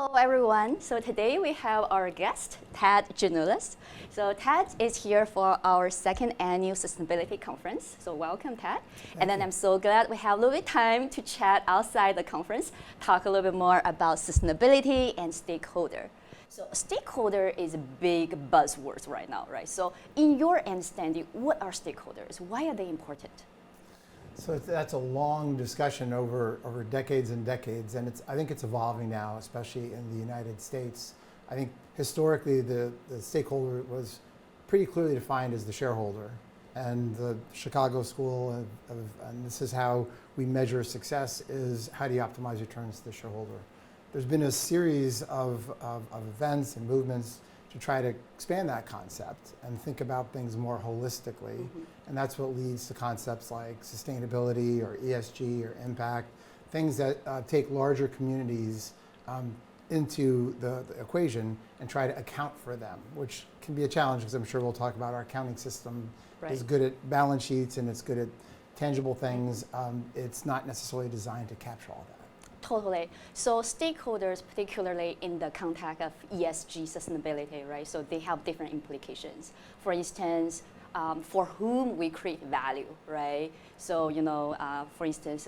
Hello everyone. So today we have our guest, Ted Janulis. So Ted is here for our second annual sustainability conference. So welcome, Ted. And then I'm so glad we have a little bit of time to chat outside the conference, talk a little bit more about sustainability and stakeholder. So stakeholder is a big buzzword right now, right? So in your understanding, what are stakeholders? Why are they important? So that's a long discussion over decades and decades, and I think it's evolving now, especially in the United States. I think historically the stakeholder was pretty clearly defined as the shareholder, and the Chicago School and this is how we measure success, is how do you optimize returns to the shareholder. There's been a series of events and movements to try to expand that concept and think about things more holistically. Mm-hmm. And that's what leads to concepts like sustainability or ESG or impact, things that take larger communities into the equation and try to account for them, which can be a challenge because I'm sure we'll talk about our accounting system is good at balance sheets and it's good at tangible things. It's not necessarily designed to capture all that. Totally. So stakeholders, particularly in the context of ESG sustainability, right? So they have different implications. For instance, for whom we create value, right? So, for instance,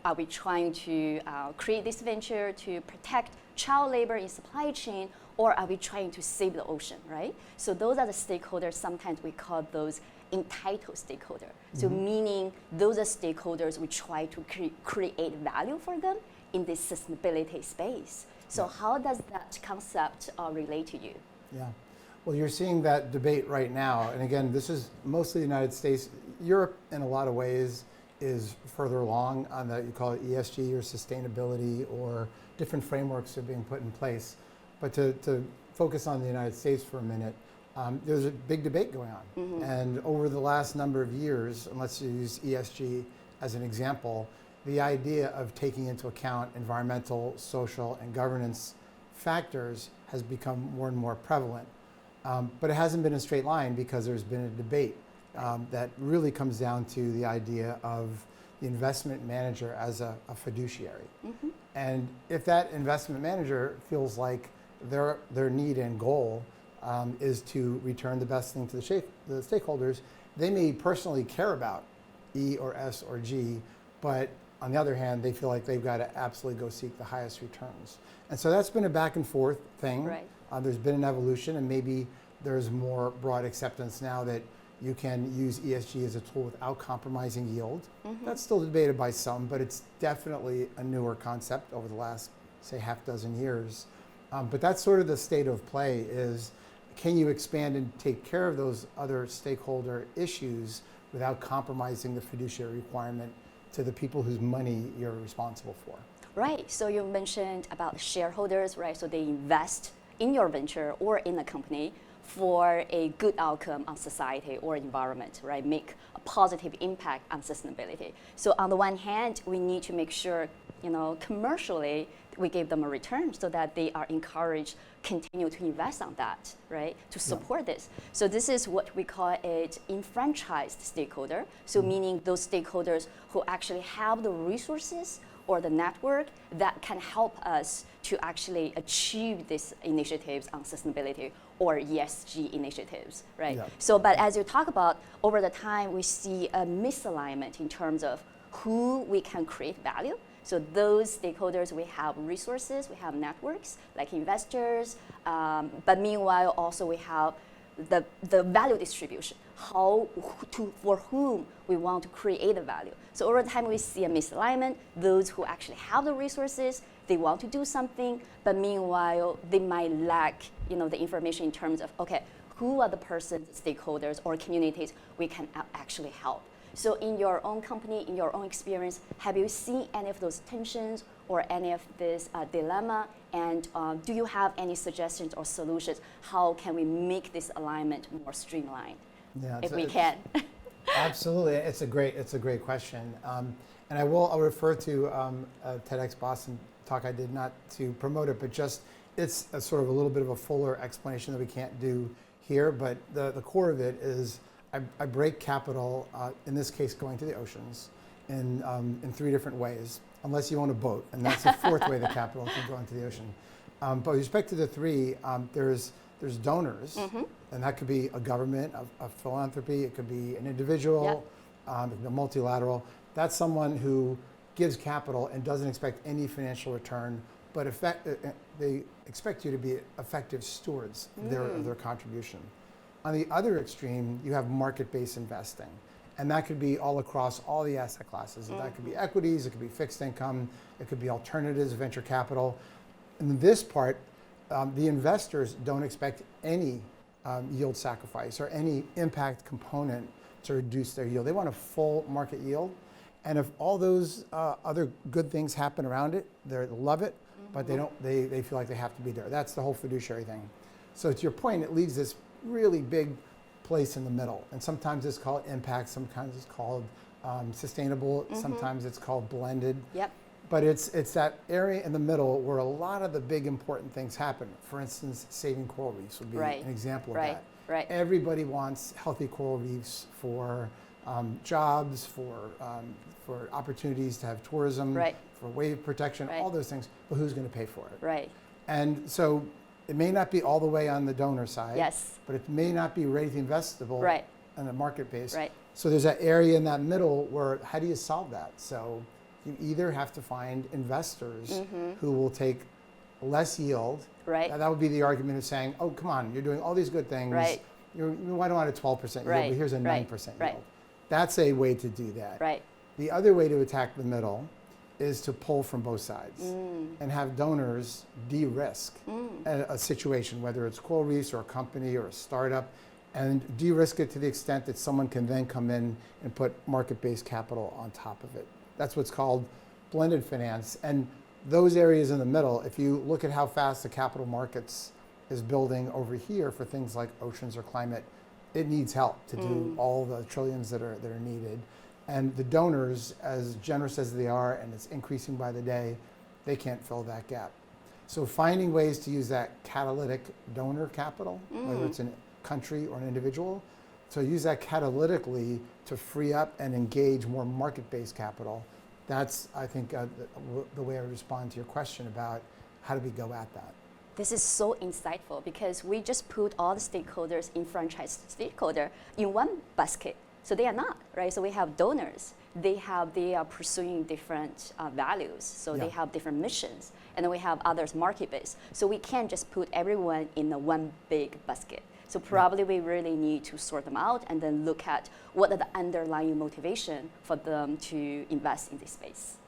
are we trying to create this venture to protect child labor in supply chain, or are we trying to save the ocean, right? So those are the stakeholders. Sometimes we call those entitled stakeholders. Mm-hmm. So meaning those are stakeholders we try to create value for them in this sustainability space. So how does that concept relate to you? Yeah, well, you're seeing that debate right now. And again, this is mostly the United States. Europe, in a lot of ways, is further along on that. You call it ESG or sustainability, or different frameworks are being put in place. But to focus on the United States for a minute, there's a big debate going on. Mm-hmm. And over the last number of years, and let's use ESG as an example, the idea of taking into account environmental, social, and governance factors has become more and more prevalent. But it hasn't been a straight line because there's been a debate that really comes down to the idea of the investment manager as a fiduciary. Mm-hmm. And if that investment manager feels like their need and goal is to return the best thing to the stakeholders, they may personally care about E or S or G, but on the other hand, they feel like they've got to absolutely go seek the highest returns. And so that's been a back and forth thing. Right. There's been an evolution, and maybe there's more broad acceptance now that you can use ESG as a tool without compromising yield. Mm-hmm. That's still debated by some, but it's definitely a newer concept over the last, say, half dozen years. But that's sort of the state of play is, can you expand and take care of those other stakeholder issues without compromising the fiduciary requirement to the people whose money you're responsible for? Right, so you mentioned about shareholders, right? So they invest in your venture or in a company for a good outcome on society or environment, right? Make a positive impact on sustainability. So on the one hand, we need to make sure, commercially, we give them a return so that they are encouraged continue to invest on that, right? To support this. So this is what we call it enfranchised stakeholder. So meaning those stakeholders who actually have the resources or the network that can help us to actually achieve these initiatives on sustainability or ESG initiatives, right? Yeah. So, but as you talk about, over the time, we see a misalignment in terms of who we can create value. So those stakeholders, we have resources, we have networks like investors, but meanwhile also we have the value distribution, for whom we want to create the value. So over time we see a misalignment. Those who actually have the resources, they want to do something, but meanwhile they might lack the information in terms of, okay, who are the persons, stakeholders, or communities we can actually help. So in your own company, in your own experience, have you seen any of those tensions or any of this dilemma? And do you have any suggestions or solutions? How can we make this alignment more streamlined, if we can? Absolutely, it's a great question. And I'll refer to a TEDx Boston talk I did, not to promote it, but just it's a sort of a little bit of a fuller explanation that we can't do here. But the core of it is, I break capital, in this case going to the oceans, in 3 different ways, unless you own a boat, and that's the 4th way the capital can go into the ocean. But with respect to the three, there's donors, and that could be a government, a philanthropy, it could be an individual, a multilateral. That's someone who gives capital and doesn't expect any financial return, but they expect you to be effective stewards of their contribution. On the other extreme, you have market-based investing. And that could be all across all the asset classes. That could be equities, it could be fixed income, it could be alternatives, venture capital. In this part, the investors don't expect any yield sacrifice or any impact component to reduce their yield. They want a full market yield. And if all those other good things happen around it, they love it, but they feel like they have to be there. That's the whole fiduciary thing. So to your point, it leaves this really big place in the middle. And sometimes it's called impact, sometimes it's called sustainable, sometimes it's called blended. Yep. But it's that area in the middle where a lot of the big important things happen. For instance, saving coral reefs would be an example of that. Right. Everybody wants healthy coral reefs for jobs, for opportunities to have tourism, for wave protection, all those things. But who's going to pay for it? Right. And so it may not be all the way on the donor side, but it may not be ready to investable on the market base. Right. So there's that area in that middle where how do you solve that? So you either have to find investors who will take less yield. Right. That would be the argument of saying, oh, come on, you're doing all these good things. Right. Why don't I want a 12% yield, but here's a 9% yield. That's a way to do that. Right. The other way to attack the middle is to pull from both sides and have donors de-risk a situation, whether it's coral reefs or a company or a startup, and de-risk it to the extent that someone can then come in and put market-based capital on top of it. That's what's called blended finance. And those areas in the middle, if you look at how fast the capital markets is building over here for things like oceans or climate, it needs help to do all the trillions that are needed. And the donors, as generous as they are, and it's increasing by the day, they can't fill that gap. So finding ways to use that catalytic donor capital, whether it's a country or an individual, so use that catalytically to free up and engage more market-based capital. That's, I think, the way I would respond to your question about how do we go at that. This is so insightful because we just put all the stakeholders, enfranchised stakeholder, in one basket. So they are not, right? So we have donors. They are pursuing different values. So they have different missions. And then we have others market-based. So we can't just put everyone in the one big basket. So probably we really need to sort them out and then look at what are the underlying motivation for them to invest in this space.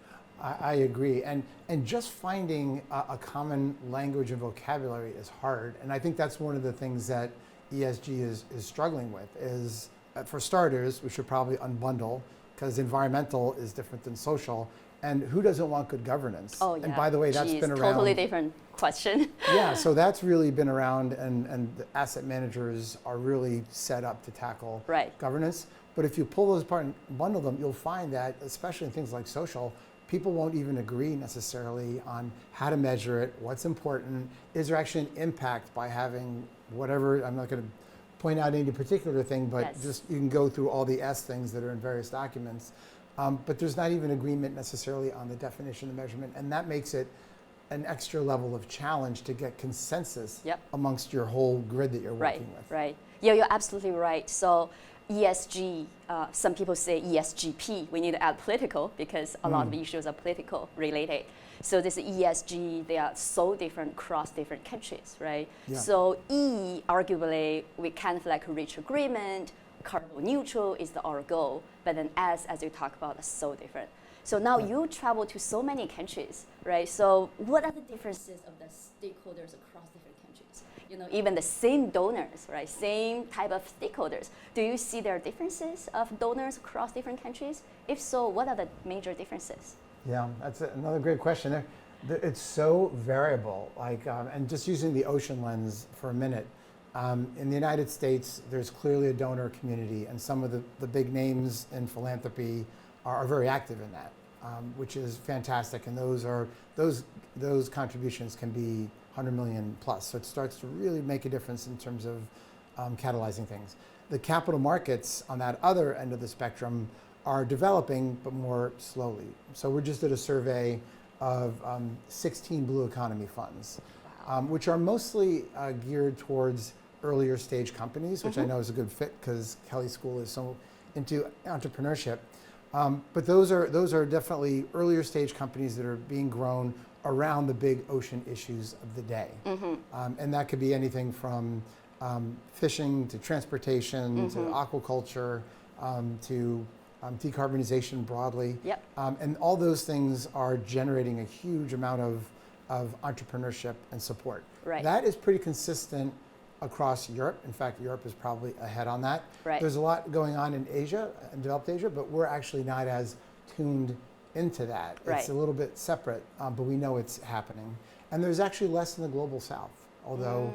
I agree. And just finding a common language and vocabulary is hard. And I think that's one of the things that ESG is struggling with is, for starters, we should probably unbundle because environmental is different than social. And who doesn't want good governance? Oh, yeah. And by the way, that's been around. Totally different question. Yeah, so that's really been around, and the asset managers are really set up to tackle governance. But if you pull those apart and bundle them, you'll find that, especially in things like social, people won't even agree necessarily on how to measure it, what's important, is there actually an impact by having whatever, I'm not going to point out any particular thing, but just you can go through all the S things that are in various documents. But there's not even agreement necessarily on the definition of measurement, and that makes it an extra level of challenge to get consensus amongst your whole grid that you're working with. Right. Yeah, you're absolutely right. So ESG, some people say ESGP, we need to add political because a lot of issues are political related. So this ESG, they are so different across different countries, right? Yeah. So E, arguably, we kind of like reach agreement, carbon neutral is our goal, but then S, as you talk about, is so different. So now you travel to so many countries, right? So what are the differences of the stakeholders across different countries? You know, even the same donors, right? Same type of stakeholders. Do you see there are differences of donors across different countries? If so, what are the major differences? Yeah, that's another great question. It's so variable. Like, and just using the ocean lens for a minute. In the United States, there's clearly a donor community, and some of the big names in philanthropy are very active in that, which is fantastic. And those contributions can be 100 million plus. So it starts to really make a difference in terms of catalyzing things. The capital markets on that other end of the spectrum are developing, but more slowly. So we just did a survey of 16 blue economy funds. which are mostly geared towards earlier stage companies, which I know is a good fit because Kelley School is so into entrepreneurship. But those are definitely earlier stage companies that are being grown around the big ocean issues of the day. And that could be anything from fishing to transportation to aquaculture to decarbonization broadly. Yep. And all those things are generating a huge amount of entrepreneurship and support. Right. That is pretty consistent across Europe. In fact, Europe is probably ahead on that. Right. There's a lot going on in Asia, in developed Asia, but we're actually not as tuned into that. Right. It's a little bit separate, but we know it's happening. And there's actually less in the global south, although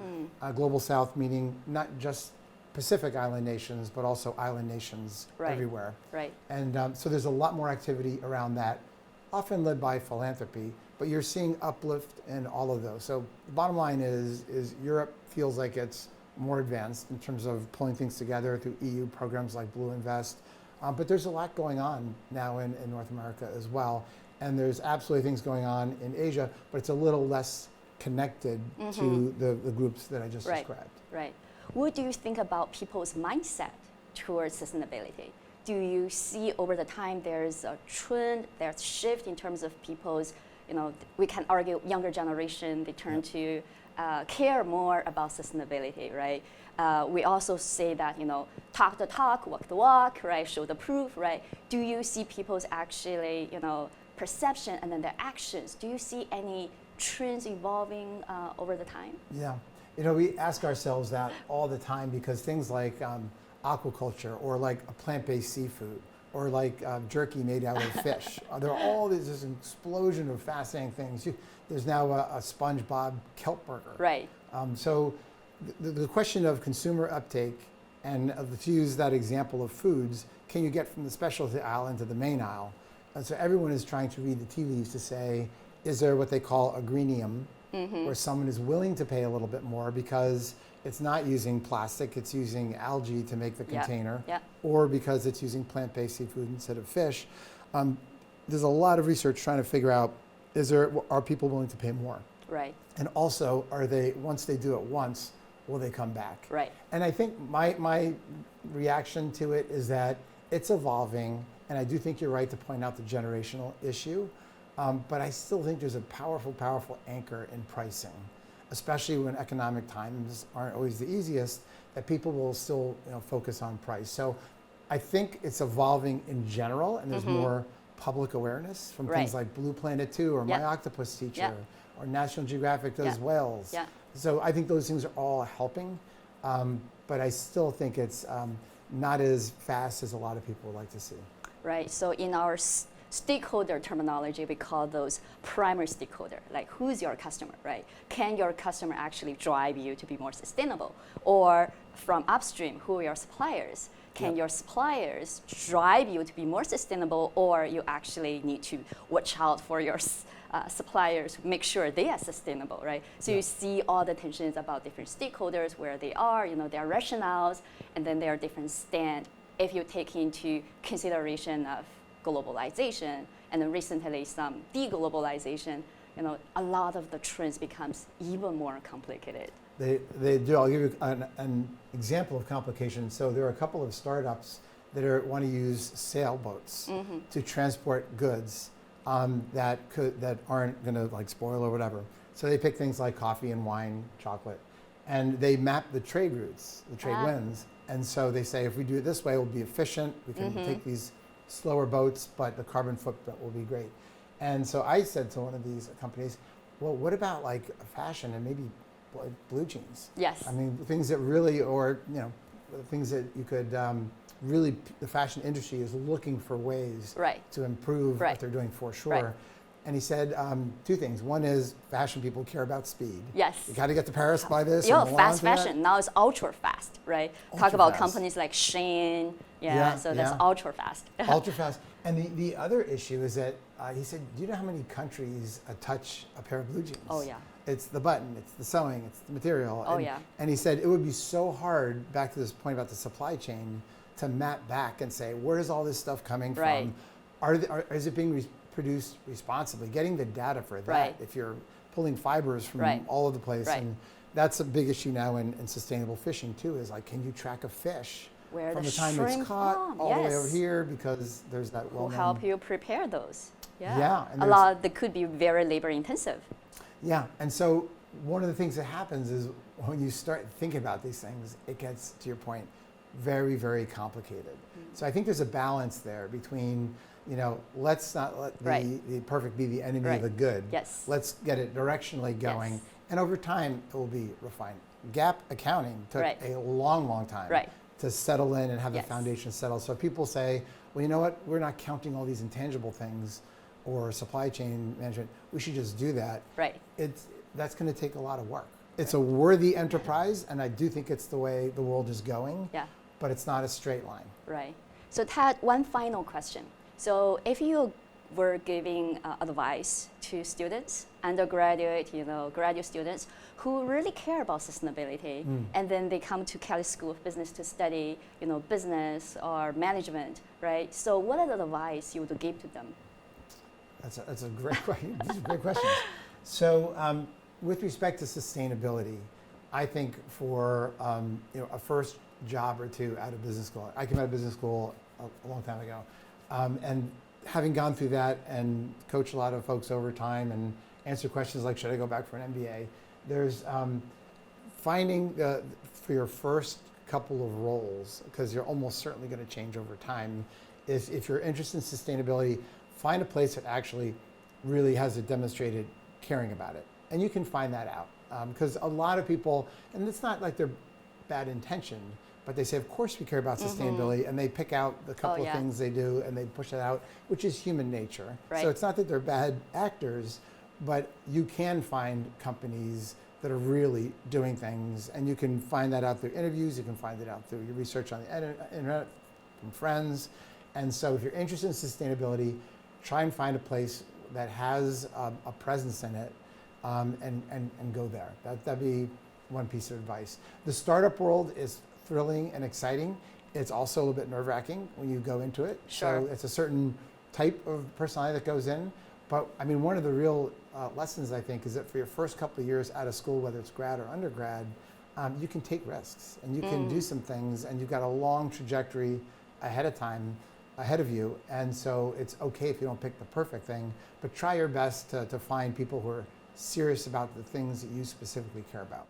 global south meaning not just Pacific island nations, but also island nations everywhere. Right. And so there's a lot more activity around that, often led by philanthropy, but you're seeing uplift in all of those. So the bottom line is Europe feels like it's more advanced in terms of pulling things together through EU programs like Blue Invest. But there's a lot going on now in North America as well. And there's absolutely things going on in Asia, but it's a little less connected to the groups that I just described. Right. What do you think about people's mindset towards sustainability? Do you see over the time there's a trend, there's a shift in terms of people's, we can argue younger generation, they turn to care more about sustainability, right? We also say that, talk the talk, walk the walk, right? Show the proof, right? Do you see people's actually, perception and then their actions? Do you see any trends evolving over the time? Yeah. We ask ourselves that all the time because things like aquaculture or like a plant-based seafood or like jerky made out of fish, there are all this explosion of fascinating things. There's now a SpongeBob kelp burger. Right. So the question of consumer uptake and to use that example of foods, can you get from the specialty aisle into the main aisle? And so everyone is trying to read the tea leaves to say, is there what they call a greenium, where someone is willing to pay a little bit more because it's not using plastic, it's using algae to make the container, or because it's using plant-based seafood instead of fish. There's a lot of research trying to figure out, are people willing to pay more? Right. And also, once they do it once, will they come back? Right. And I think my reaction to it is that it's evolving, and I do think you're right to point out the generational issue, but I still think there's a powerful, powerful anchor in pricing, especially when economic times aren't always the easiest, that people will still focus on price. So I think it's evolving in general, and there's more public awareness from things like Blue Planet 2 or My Octopus Teacher or National Geographic Does Whales. So I think those things are all helping, but I still think it's not as fast as a lot of people would like to see. Right, so in our stakeholder terminology, we call those primary stakeholder, like who's your customer, right? Can your customer actually drive you to be more sustainable? Or from upstream, who are your suppliers? Can your suppliers drive you to be more sustainable, or you actually need to watch out for your suppliers, make sure they are sustainable, right? So you see all the tensions about different stakeholders, where they are, their rationales, and then their different stand. If you take into consideration of globalization and then recently some deglobalization, a lot of the trends becomes even more complicated. They do. I'll give you an example of complication. So there are a couple of startups that want to use sailboats to transport goods that aren't going to spoil or whatever. So they pick things like coffee and wine, chocolate, and they map the trade routes, the trade winds. And so they say, if we do it this way, we'll be efficient. We can take these slower boats, but the carbon footprint will be great. And so I said to one of these companies, well, what about fashion and maybe blue jeans? Yes. I mean, things that really, or things that you could really, the fashion industry is looking for ways to improve what they're doing for sure. Right. And he said two things. One is fashion people care about speed. Yes. You got to get to Paris by this. Fast fashion. Now it's ultra fast, right? Talk about companies like Shein. So that's ultra fast. Ultra fast. And the other issue is that he said, do you know how many countries touch a pair of blue jeans? Oh, yeah. It's the button, it's the sewing, it's the material. Oh, and he said it would be so hard, back to this point about the supply chain, to map back and say, where is all this stuff coming from? Is it being produced responsibly? Getting the data for that, if you're pulling fibers from all over the place. Right. And that's a big issue now in sustainable fishing too, is like, can you track a fish Where from the the time it's shrimp caught from, all the way over here, because there's that Who well-known. help you prepare those? Yeah, and a lot that could be very labor intensive. Yeah, and so one of the things that happens is when you start thinking about these things, it gets, to your point, very, very complicated. So I think there's a balance there between, you know, let's not let the perfect be the enemy of the good. Yes. Let's get it directionally going. Yes. And over time, it will be refined. GAAP accounting took a long, long time to settle in and have the foundation settled. So people say, well, you know what, we're not counting all these intangible things or supply chain management. We should just do that. Right. That's going to take a lot of work. It's a worthy enterprise, and I do think it's the way the world is going. Yeah. But it's not a straight line. Right. So Ted, one final question. So if you were giving advice to students, undergraduate, graduate students who really care about sustainability, and then they come to Kelley School of Business to study, business or management, right? So what are the advice you would give to them? That's a great question. These are great questions. So with respect to sustainability, I think for a first job or two out of business school, I came out of business school a long time ago, and having gone through that and coached a lot of folks over time and answered questions like, should I go back for an MBA? There's finding for your first couple of roles, because you're almost certainly going to change over time, if you're interested in sustainability, find a place that actually really has a demonstrated caring about it. And you can find that out. Because a lot of people, and it's not like they're bad intentioned, but they say, of course we care about sustainability, and they pick out the couple of things they do and they push it out, which is human nature. Right. So it's not that they're bad actors, but you can find companies that are really doing things, and you can find that out through interviews, you can find it out through your research on the internet, from friends. And so if you're interested in sustainability, try and find a place that has a presence in it, and go there. That'd be one piece of advice. The startup world is thrilling and exciting. It's also a little bit nerve-wracking when you go into it. Sure. So it's a certain type of personality that goes in. But I mean, one of the real lessons, I think, is that for your first couple of years out of school, whether it's grad or undergrad, you can take risks and you can do some things, and you've got a long trajectory ahead of you. And so it's okay if you don't pick the perfect thing, but try your best to find people who are serious about the things that you specifically care about.